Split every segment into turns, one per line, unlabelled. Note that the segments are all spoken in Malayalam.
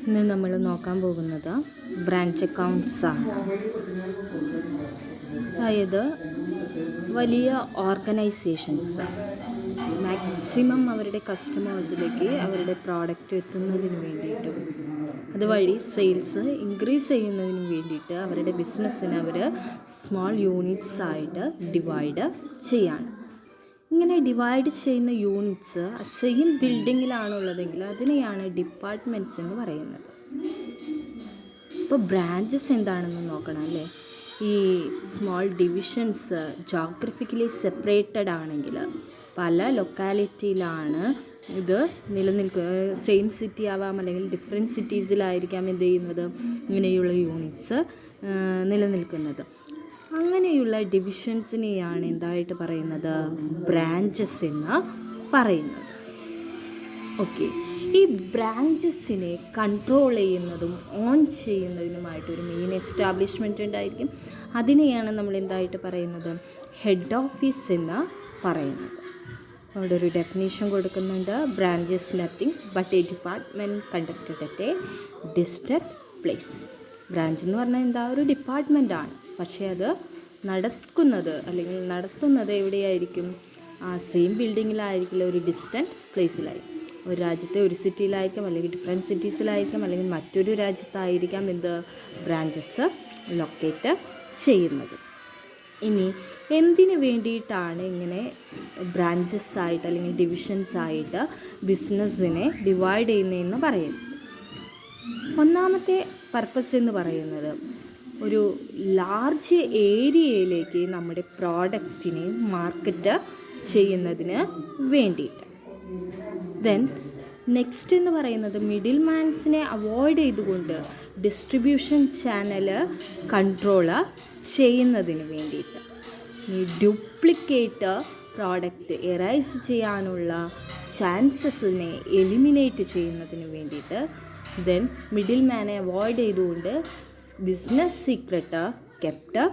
ഇന്ന് നമ്മൾ നോക്കാൻ പോകുന്നത് ബ്രാഞ്ച് അക്കൗണ്ട്സ് ആണ്. അതായത് വലിയ ഓർഗനൈസേഷൻസ് മാക്സിമം അവരുടെ കസ്റ്റമേഴ്സിലേക്ക് അവരുടെ പ്രോഡക്റ്റ് എത്തുന്നതിന് വേണ്ടിയിട്ടും അതുവഴി സെയിൽസ് ഇൻക്രീസ് ചെയ്യുന്നതിന് വേണ്ടിയിട്ട് അവരുടെ ബിസിനസ്സിനെ അവർ സ്മോൾ യൂണിറ്റ്സ് ആയിട്ട് ഡിവൈഡ് ചെയ്യാണ്. ഇങ്ങനെ ഡിവൈഡ് ചെയ്യുന്ന യൂണിറ്റ്സ് സെയിം ബിൽഡിങ്ങിലാണുള്ളതെങ്കിൽ അതിനെയാണ് ഡിപ്പാർട്ട്മെൻറ്റ്സ് എന്ന് പറയുന്നത്. ഇപ്പോൾ ബ്രാഞ്ചസ് എന്താണെന്ന് നോക്കണം അല്ലേ. ഈ സ്മോൾ ഡിവിഷൻസ് ജോഗ്രഫിക്കലി സെപ്പറേറ്റഡ് ആണെങ്കിൽ പല ലൊക്കാലിറ്റിയിലാണ് ഇത് നിലനിൽക്കുക. സെയിം സിറ്റി ആവാം, അല്ലെങ്കിൽ ഡിഫറെൻറ്റ് സിറ്റീസിലായിരിക്കാം എന്ത് ചെയ്യുന്നത്, ഇങ്ങനെയുള്ള യൂണിറ്റ്സ് നിലനിൽക്കുന്നത്. അങ്ങനെയുള്ള ഡിവിഷൻസിനെയാണ് എന്തായിട്ട് പറയുന്നത്, ബ്രാഞ്ചസ് എന്ന് പറയുന്നത്. ഓക്കെ, ഈ ബ്രാഞ്ചസിനെ കൺട്രോൾ ചെയ്യുന്നതും ഓൺ ചെയ്യുന്നതിനുമായിട്ടൊരു മെയിൻ എസ്റ്റാബ്ലിഷ്മെൻറ്റ് ഉണ്ടായിരിക്കും. അതിനെയാണ് നമ്മൾ എന്തായിട്ട് പറയുന്നത്, ഹെഡ് ഓഫീസ് എന്ന് പറയുന്നത്. അവിടെ ഒരു ഡെഫിനേഷൻ കൊടുക്കുന്നുണ്ട്. Branch is nothing but A department conducted at A distant place. Branch എന്ന് പറഞ്ഞാൽ എന്താ, ഒരു ഡിപ്പാർട്ട്മെൻറ്റാണ്. പക്ഷേ അത് നടത്തുന്നത് എവിടെയായിരിക്കും, ആ സെയിം ബിൽഡിങ്ങിലായിരിക്കില്ല, ഒരു ഡിസ്റ്റൻറ്റ് പ്ലേസിലായിരിക്കും. ഒരു രാജ്യത്തെ ഒരു സിറ്റിയിലായിരിക്കാം, അല്ലെങ്കിൽ ഡിഫറെൻറ്റ് സിറ്റീസിലായിരിക്കാം, അല്ലെങ്കിൽ മറ്റൊരു രാജ്യത്തായിരിക്കാം എന്ത് ബ്രാഞ്ചസ് ലൊക്കേറ്റ് ചെയ്യുന്നത്. ഇനി എന്തിനു വേണ്ടിയിട്ടാണ് ഇങ്ങനെ ബ്രാഞ്ചസ് ആയിട്ട് അല്ലെങ്കിൽ ഡിവിഷൻസ് ആയിട്ട് ബിസിനസ്സിനെ ഡിവൈഡ് ചെയ്യുന്നതെന്ന് പറയുന്നത്. ഒന്നാമത്തെ പർപ്പസ് എന്ന് പറയുന്നത് ഒരു ലാർജ് ഏരിയയിലേക്ക് നമ്മുടെ പ്രോഡക്റ്റിനെ മാർക്കറ്റ് ചെയ്യുന്നതിന് വേണ്ടിയിട്ട്. ദെൻ നെക്സ്റ്റ് എന്ന് പറയുന്നത് മിഡിൽ മാൻസിനെ അവോയ്ഡ് ചെയ്തുകൊണ്ട് ഡിസ്ട്രിബ്യൂഷൻ ചാനൽ കൺട്രോൾ ചെയ്യുന്നതിന് വേണ്ടിയിട്ട്. ഈ ഡ്യൂപ്ലിക്കേറ്റ് പ്രോഡക്റ്റ് എറൈസ് ചെയ്യാനുള്ള ചാൻസസിനെ എലിമിനേറ്റ് ചെയ്യുന്നതിന് വേണ്ടിയിട്ട്. ദെൻ മിഡിൽ മാനെ അവോയ്ഡ് ചെയ്തുകൊണ്ട് ബിസിനസ് സീക്രട്ട് കെപ്റ്റ്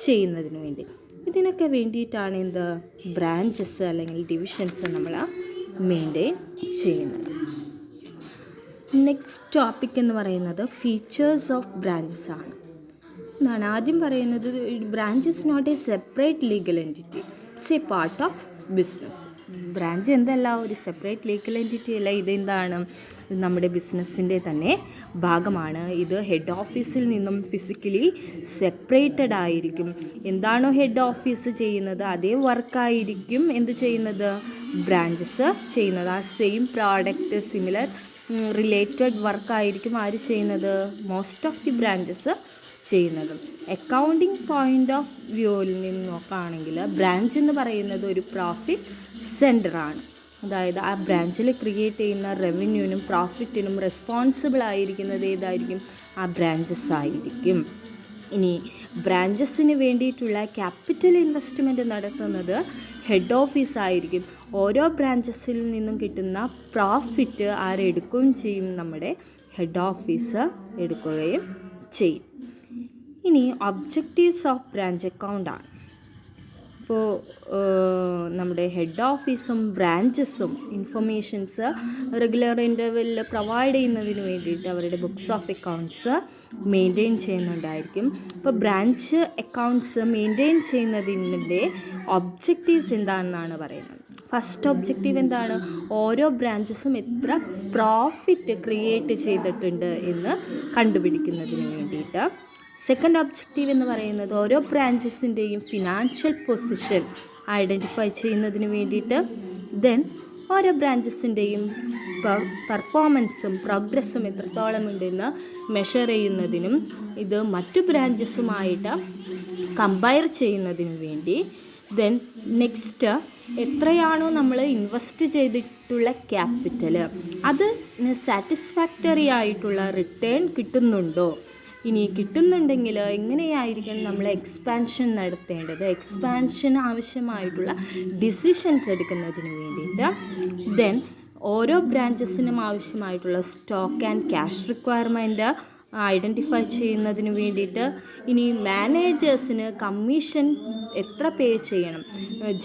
ചെയ്യുന്നതിന് വേണ്ടി. ഇതിനൊക്കെ വേണ്ടിയിട്ടാണ് എന്ത് ബ്രാഞ്ചസ് അല്ലെങ്കിൽ ഡിവിഷൻസ് നമ്മൾ മെയിൻറ്റെയിൻ ചെയ്യുന്നത്. നെക്സ്റ്റ് ടോപ്പിക് എന്ന് പറയുന്നത് ഫീച്ചേഴ്സ് ഓഫ് ബ്രാഞ്ചസ് ആണ്. എന്നാണ് ആദ്യം പറയുന്നത്, branch not a separate legal entity, it's a part of business. Branch എന്തല്ല, ഒരു സെപ്പറേറ്റ് ലീഗൽ എൻറ്റിറ്റി അല്ല. ഇതെന്താണ്, നമ്മുടെ ബിസിനസ്സിൻ്റെ തന്നെ ഭാഗമാണ്. ഇത് ഹെഡ് ഓഫീസിൽ നിന്നും ഫിസിക്കലി സെപ്പറേറ്റഡ് ആയിരിക്കും. എന്താണോ ഹെഡ് ഓഫീസ് ചെയ്യുന്നത് അതേ വർക്കായിരിക്കും എന്ത് ചെയ്യുന്നത്, ബ്രാഞ്ചസ് ചെയ്യുന്നത്. ആ സെയിം പ്രോഡക്റ്റ് സിമിലർ റിലേറ്റഡ് വർക്കായിരിക്കും ആര് ചെയ്യുന്നത്, മോസ്റ്റ് ഓഫ് ദി ബ്രാഞ്ചസ് ചെയ്യുന്നത്. അക്കൗണ്ടിങ് പോയിൻ്റ് ഓഫ് വ്യൂവിൽ നിന്ന് നോക്കുകയാണെങ്കിൽ ബ്രാഞ്ച് എന്ന് പറയുന്നത് ഒരു പ്രോഫിറ്റ് സെൻറ്ററാണ്. അതായത് ആ ബ്രാഞ്ചിൽ ക്രിയേറ്റ് ചെയ്യുന്ന റവന്യൂവിനും പ്രോഫിറ്റിനും റെസ്പോൺസിബിൾ ആയിരിക്കുന്നത് ഏതായിരിക്കും, ആ ബ്രാഞ്ചസ് ആയിരിക്കും. ഇനി ബ്രാഞ്ചസിന് വേണ്ടിയിട്ടുള്ള ക്യാപിറ്റൽ ഇൻവെസ്റ്റ്മെൻറ്റ് നടത്തുന്നത് ഹെഡ് ഓഫീസ് ആയിരിക്കും. ഓരോ ബ്രാഞ്ചസിൽ നിന്നും കിട്ടുന്ന പ്രോഫിറ്റ് ആരെടുക്കുകയും ചെയ്യും, നമ്മുടെ ഹെഡ് ഓഫീസ് എടുക്കുകയും ചെയ്യും. ഇനി ഒബ്ജക്റ്റീവ്സ് ഓഫ് ബ്രാഞ്ച് അക്കൗണ്ടാണ്. ഇപ്പോൾ നമ്മുടെ ഹെഡ് ഓഫീസും ബ്രാഞ്ചസും ഇൻഫർമേഷൻസ് റെഗുലർ ഇൻ്റർവെല്ലിൽ പ്രൊവൈഡ് ചെയ്യുന്നതിന് വേണ്ടിയിട്ട് അവരുടെ ബുക്സ് ഓഫ് അക്കൗണ്ട്സ് മെയിൻറ്റെയിൻ ചെയ്യുന്നുണ്ടായിരിക്കും. ഇപ്പോൾ ബ്രാഞ്ച് അക്കൗണ്ട്സ് മെയിൻറ്റെയിൻ ചെയ്യുന്നതിൻ്റെ ഒബ്ജക്റ്റീവ്സ് എന്താണെന്നാണ് പറയുന്നത്. ഫസ്റ്റ് ഒബ്ജക്റ്റീവ് എന്താണ്, ഓരോ ബ്രാഞ്ചസും എത്ര പ്രോഫിറ്റ് ക്രിയേറ്റ് ചെയ്തിട്ടുണ്ട് എന്ന് കണ്ടുപിടിക്കുന്നതിന് വേണ്ടിയിട്ട്. സെക്കൻഡ് ഒബ്ജക്റ്റീവ് എന്ന് പറയുന്നത് ഓരോ ബ്രാഞ്ചസിൻ്റെയും ഫിനാൻഷ്യൽ പൊസിഷൻ ഐഡൻറ്റിഫൈ ചെയ്യുന്നതിന് വേണ്ടിയിട്ട്. ദെൻ ഓരോ ബ്രാഞ്ചസിൻ്റെയും പെർഫോമൻസും പ്രോഗ്രസ്സും എത്രത്തോളം ഉണ്ടെന്ന് മെഷർ ചെയ്യുന്നതിനും ഇത് മറ്റു ബ്രാഞ്ചസുമായിട്ട് കമ്പയർ ചെയ്യുന്നതിന് വേണ്ടി. ദെൻ നെക്സ്റ്റ്, എത്രയാണോ നമ്മൾ ഇൻവെസ്റ്റ് ചെയ്തിട്ടുള്ള ക്യാപിറ്റൽ അത് സാറ്റിസ്ഫാക്ടറി ആയിട്ടുള്ള റിട്ടേൺ കിട്ടുന്നുണ്ടോ, ഇനി കിട്ടുന്നുണ്ടെങ്കിൽ എങ്ങനെയായിരിക്കണം നമ്മൾ എക്സ്പാൻഷൻ നടത്തേണ്ടത്, എക്സ്പാൻഷൻ ആവശ്യമായിട്ടുള്ള ഡിസിഷൻസ് എടുക്കുന്നതിന് വേണ്ടിയിട്ട്. ദെൻ ഓരോ ബ്രാഞ്ചസിനും ആവശ്യമായിട്ടുള്ള stock and cash requirement identify ചെയ്യുന്നതിന് വേണ്ടിയിട്ട്. ഇനി മാനേജേഴ്സിന് കമ്മീഷൻ എത്ര പേ ചെയ്യണം,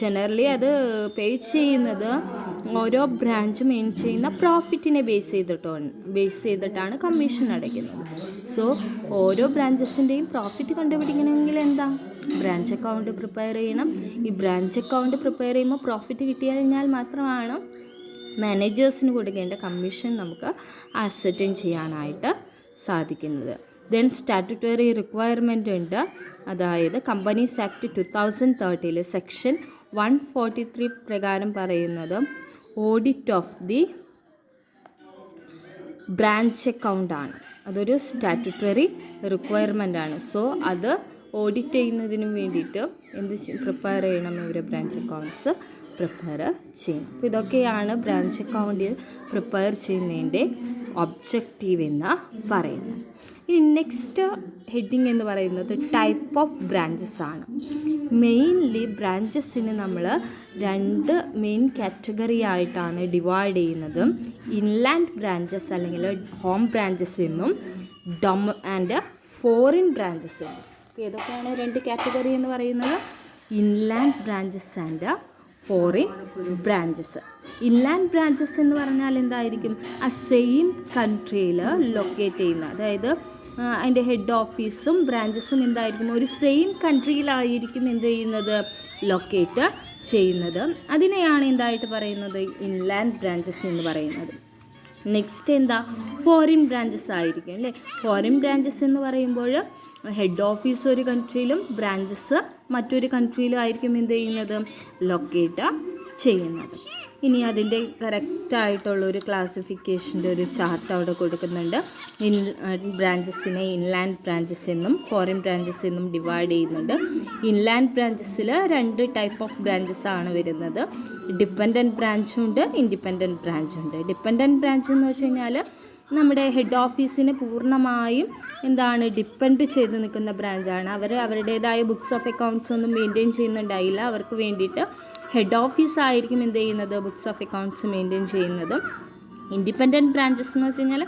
ജനറലി അത് പേ ചെയ്യുന്നത് ഓരോ ബ്രാഞ്ചും ഏൺ ചെയ്യുന്ന പ്രോഫിറ്റിനെ ബേസ് ചെയ്തിട്ടാണ് കമ്മീഷൻ അടയ്ക്കുന്നത്. സോ ഓരോ ബ്രാഞ്ചസിൻ്റെയും പ്രോഫിറ്റ് കണ്ടുപിടിക്കണമെങ്കിൽ എന്താ, ബ്രാഞ്ച് അക്കൗണ്ട് പ്രിപ്പയർ ചെയ്യണം. ഈ ബ്രാഞ്ച് അക്കൗണ്ട് പ്രിപ്പയർ ചെയ്യുമ്പോൾ പ്രോഫിറ്റ് കിട്ടിക്കഴിഞ്ഞാൽ മാത്രമാണ് മാനേജേഴ്സിന് കൊടുക്കേണ്ട കമ്മീഷൻ നമുക്ക് അസർട്ടൈൻ ചെയ്യാനായിട്ട് സാധിക്കുന്നത്. ദെൻ സ്റ്റാറ്റുട്ടറി റിക്വയർമെൻ്റ് ഉണ്ട്. അതായത് കമ്പനീസ് ആക്ട് 2013 സെക്ഷൻ 143 പ്രകാരം പറയുന്നത് ഓഡിറ്റ് ഓഫ് ദി ബ്രാഞ്ച് അക്കൗണ്ടാണ്. അതൊരു സ്റ്റാറ്റുട്ടറി റിക്വയർമെൻ്റ് ആണ്. സോ അത് ഓഡിറ്റ് ചെയ്യുന്നതിന് വേണ്ടിയിട്ട് പ്രിപ്പയർ ചെയ്യണം, ഇവർ ബ്രാഞ്ച് അക്കൗണ്ട്സ് പ്രിപ്പയർ ചെയ്യണം. അപ്പോൾ ഇതൊക്കെയാണ് ബ്രാഞ്ച് അക്കൗണ്ട് പ്രിപ്പയർ ചെയ്യുന്നതിൻ്റെ ഒബ്ജക്റ്റീവ് എന്ന് പറയുന്നത്. ഇനി നെക്സ്റ്റ് ഹെഡിങ് എന്ന് പറയുന്നത് ടൈപ്പ് ഓഫ് ബ്രാഞ്ചസ് ആണ്. മെയിൻലി ബ്രാഞ്ചസിന് നമ്മൾ 2 മെയിൻ കാറ്റഗറി ആയിട്ടാണ് ഡിവൈഡ് ചെയ്യുന്നത്. ഇൻലാൻഡ് ബ്രാഞ്ചസ് അല്ലെങ്കിൽ ഹോം ബ്രാഞ്ചസ് എന്നും ആൻഡ് ഫോറിൻ ബ്രാഞ്ചസ് എന്നും. ഏതൊക്കെയാണ് 2 കാറ്റഗറി എന്ന് പറയുന്നത്? Inland branches and foreign branches. Inland branches എന്ന് പറഞ്ഞാൽ എന്തായിരിക്കും? ആ സെയിം കൺട്രിയിൽ ലൊക്കേറ്റ് ചെയ്യുന്ന, അതായത് അതിൻ്റെ ഹെഡ് ഓഫീസും ബ്രാഞ്ചസും എന്തായിരിക്കും? ഒരു സെയിം കൺട്രിയിലായിരിക്കും എന്ത് ചെയ്യുന്നത്? ലൊക്കേറ്റ് ചെയ്യുന്നത്. അതിനെയാണ് എന്തായിട്ട് പറയുന്നത്? ഇൻലാൻഡ് ബ്രാഞ്ചസ് എന്ന് പറയുന്നത്. നെക്സ്റ്റ് എന്താ? ഫോറിൻ ബ്രാഞ്ചസ് ആയിരിക്കും അല്ലേ. ഫോറിൻ ബ്രാഞ്ചസ് എന്ന് പറയുമ്പോൾ ഹെഡ് ഓഫീസ് ഒരു കൺട്രിയിലും ബ്രാഞ്ചസ് മറ്റൊരു കൺട്രിയിലും ആയിരിക്കും എന്ത് ചെയ്യുന്നത്? ലൊക്കേറ്റ് ചെയ്യുന്നത്. ഇനി അതിൻ്റെ കറക്റ്റായിട്ടുള്ളൊരു ക്ലാസിഫിക്കേഷൻ്റെ ഒരു ചാർട്ട് അവിടെ കൊടുക്കുന്നുണ്ട്. ബ്രാഞ്ചസിനെ ഇൻലാൻഡ് ബ്രാഞ്ചസ് എന്നും ഫോറിൻ ബ്രാഞ്ചസ് എന്നും ഡിവൈഡ് ചെയ്യുന്നുണ്ട്. ഇൻലാൻഡ് ബ്രാഞ്ചസിൽ 2 ടൈപ്പ് ഓഫ് ബ്രാഞ്ചസ് ആണ് വരുന്നത്. ഡിപ്പെൻഡൻറ്റ് ബ്രാഞ്ചും ഉണ്ട്, ഇൻഡിപെൻഡൻറ്റ് ബ്രാഞ്ചും ഉണ്ട്. ഡിപ്പെൻഡൻറ്റ് ബ്രാഞ്ച് എന്ന് വെച്ച് കഴിഞ്ഞാൽ നമ്മുടെ ഹെഡ് ഓഫീസിനെ പൂർണ്ണമായും ഡിപ്പെൻഡ് ചെയ്ത് നിൽക്കുന്ന ബ്രാഞ്ചാണ്. അവരുടേതായ ബുക്സ് ഓഫ് അക്കൗണ്ട്സ് ഒന്നും മെയിൻറ്റെയിൻ ചെയ്യുന്നുണ്ടായില്ല. അവർക്ക് വേണ്ടിയിട്ട് ഹെഡ് ഓഫീസ് ആയിരിക്കും എന്ത് ചെയ്യുന്നത്? ബുക്സ് ഓഫ് അക്കൗണ്ട്സ് മെയിൻറ്റെയിൻ ചെയ്യുന്നത്. ഇൻഡിപെൻഡൻറ്റ് ബ്രാഞ്ചസ് എന്ന് വെച്ച് കഴിഞ്ഞാൽ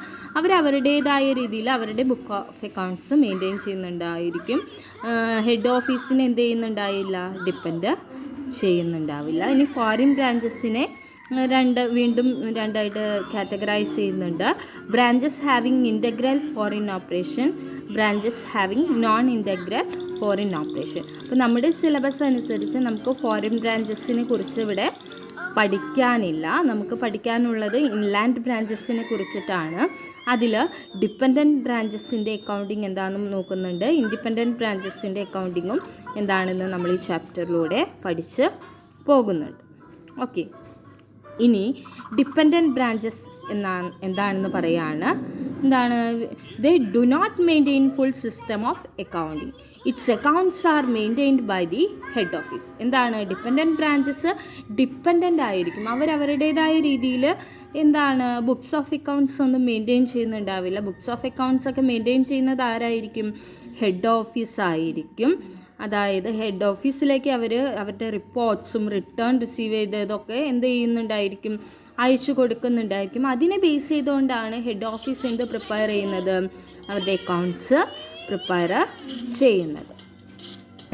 അവരുടേതായ രീതിയിൽ അവരുടെ ബുക്ക് ഓഫ് അക്കൗണ്ട്സ് മെയിൻറ്റെയിൻ ചെയ്യുന്നുണ്ടായിരിക്കും. ഹെഡ് ഓഫീസിനെ എന്ത് ചെയ്യുന്നുണ്ടായില്ല? ഡിപ്പെൻഡ് ചെയ്യുന്നുണ്ടാവില്ല. ഇനി ഫോറിൻ ബ്രാഞ്ചസിനെ വീണ്ടും 2 ആയിട്ട് കാറ്റഗറൈസ് ചെയ്യുന്നുണ്ട്. Branches having integral foreign operation, branches having non integral foreign operation. അപ്പോൾ നമ്മുടെ സിലബസ് അനുസരിച്ച് നമുക്ക് ഫോറിൻ ബ്രാഞ്ചസിനെ കുറിച്ച് ഇവിടെ പഠിക്കാനില്ല. നമുക്ക് പഠിക്കാനുള്ളത് ഇൻലാൻഡ് ബ്രാഞ്ചസിനെ കുറിച്ചിട്ടാണ്. അതിൽ ഡിപ്പെൻഡൻറ്റ് ബ്രാഞ്ചസിൻ്റെ അക്കൗണ്ടിങ് എന്താണെന്നും നോക്കുന്നുണ്ട്. ഇൻഡിപെൻഡൻറ്റ് ബ്രാഞ്ചസിൻ്റെ അക്കൗണ്ടിങ്ങും എന്താണെന്ന് നമ്മൾ ഈ ചാപ്റ്ററിലൂടെ പഠിച്ച് പോകുന്നുണ്ട്. ഓക്കെ, ഇനി ഡിപ്പെൻഡൻറ്റ് ബ്രാഞ്ചസ് എന്താണെന്ന് പറയുകയാണ്. They do not maintain full system of അക്കൗണ്ടിങ്. It's accounts are maintained by the head office. Dependent branches dependent ആയിരിക്കും. അവരുടേതായ രീതിയിൽ ബുക്സ് ഓഫ് അക്കൗണ്ട്സ് ഒന്നും മെയിൻറ്റെയിൻ ചെയ്യുന്നുണ്ടാവില്ല. ബുക്സ് ഓഫ് അക്കൗണ്ട്സ് ഒക്കെ മെയിൻറ്റെയിൻ ചെയ്യുന്നത് ആരായിരിക്കും? ഹെഡ് ഓഫീസ് ആയിരിക്കും. അതായത് ഹെഡ് ഓഫീസിലേക്ക് അവരുടെ റിപ്പോർട്ട്സും റിട്ടേൺ റിസീവ് ചെയ്തതൊക്കെ എന്ത് ചെയ്യുന്നുണ്ടായിരിക്കും? അയച്ചു കൊടുക്കുന്നുണ്ടായിരിക്കും. അതിനെ ബേസ് ചെയ്തുകൊണ്ടാണ് ഹെഡ് ഓഫീസ് പ്രിപ്പയർ ചെയ്യുന്നത്? അവരുടെ അക്കൗണ്ട്സ് പ്രിപ്പയർ ചെയ്യുന്നത്.